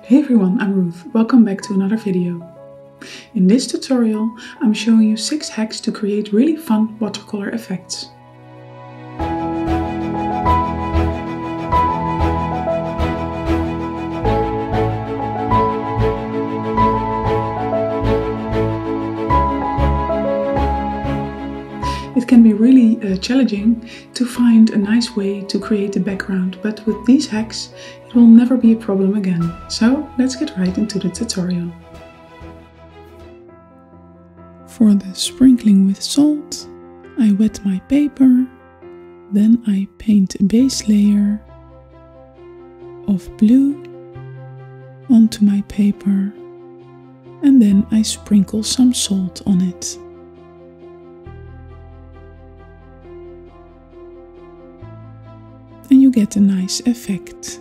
Hey everyone, I'm Ruth. Welcome back to another video. In this tutorial, I'm showing you 6 hacks to create really fun watercolor effects. It can be really challenging to find a nice way to create the background, but with these hacks it will never be a problem again. So let's get right into the tutorial. For the sprinkling with salt, I wet my paper, then I paint a base layer of blue onto my paper, and then I sprinkle some salt on it. And you get a nice effect.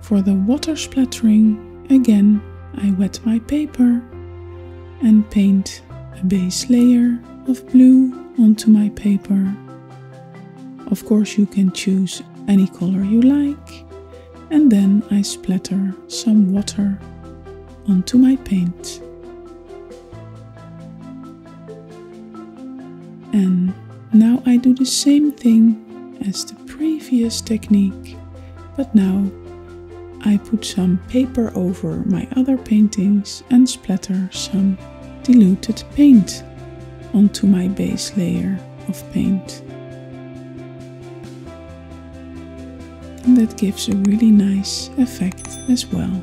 For the water splattering, again I wet my paper and paint a base layer of blue onto my paper. Of course you can choose any color you like, and then I splatter some water onto my paint. And now I do the same thing as the previous technique, but now I put some paper over my other paintings and splatter some diluted paint onto my base layer of paint. And that gives a really nice effect as well.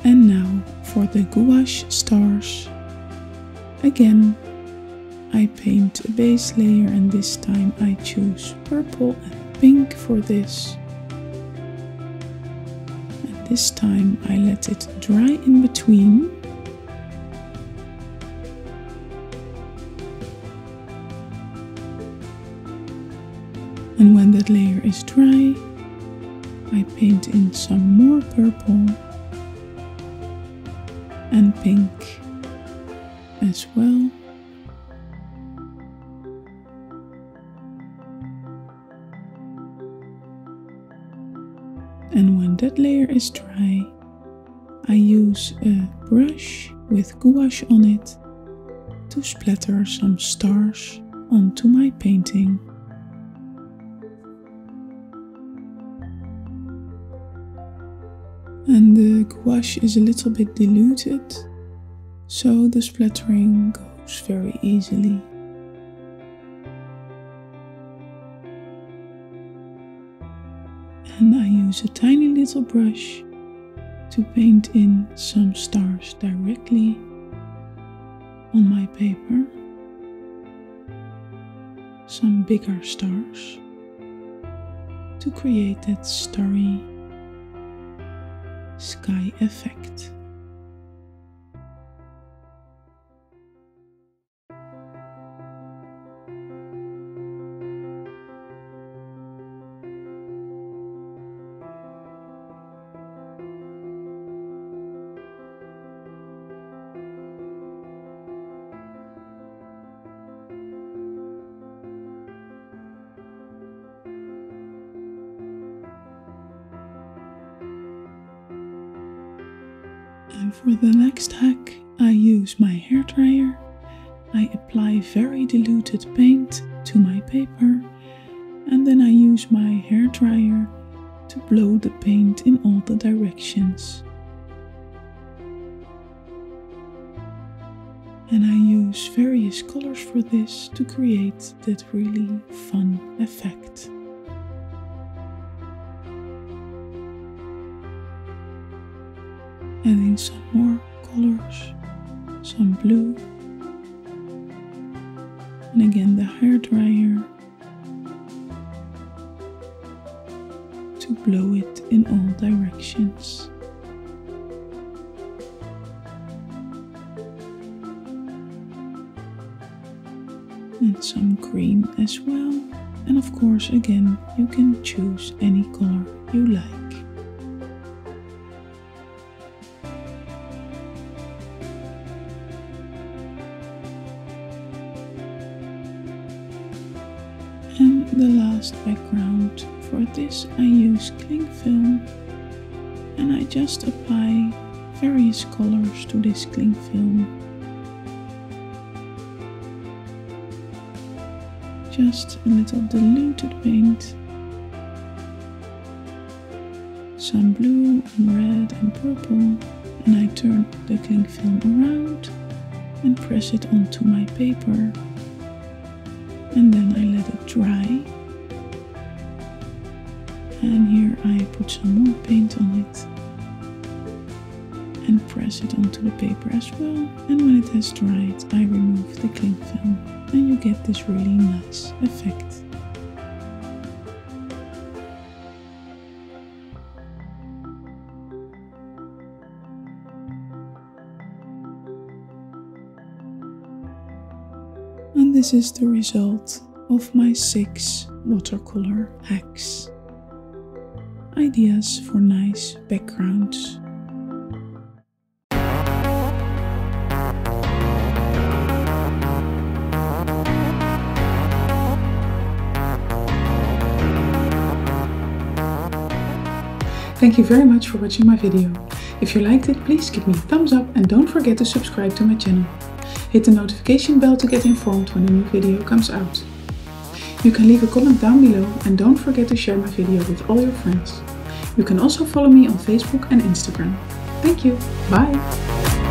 And now for the gouache stars. Again, I paint a base layer, and this time I choose purple and pink for this. And this time I let it dry in between. And when that layer is dry, I paint in some more purple and pink as well. And when that layer is dry, I use a brush with gouache on it to splatter some stars onto my painting. And the gouache is a little bit diluted, so the splattering goes very easily. And I use a tiny little brush to paint in some stars directly on my paper. Some bigger stars to create that starry sky effect. And for the next hack, I use my hairdryer. I apply very diluted paint to my paper, and then I use my hairdryer to blow the paint in all the directions. And I use various colors for this to create that really fun effect. Adding some more colors, some blue, and again the hairdryer to blow it in all directions. And some green as well, and of course again you can choose any color you like. the last background. For this I use Clingfilm and I just apply various colors to this Clingfilm. Just a little diluted paint, some blue and red and purple, and I turn the Clingfilm around and press it onto my paper, and then I let it dry. And here I put some more paint on it and press it onto the paper as well, and when it has dried I remove the Clingfilm and you get this really nice effect. And this is the result of my 6 watercolor hacks. Ideas for nice backgrounds. Thank you very much for watching my video. If you liked it, please give me a thumbs up and don't forget to subscribe to my channel. Hit the notification bell to get informed when a new video comes out. You can leave a comment down below and don't forget to share my video with all your friends. You can also follow me on Facebook and Instagram. Thank you. Bye.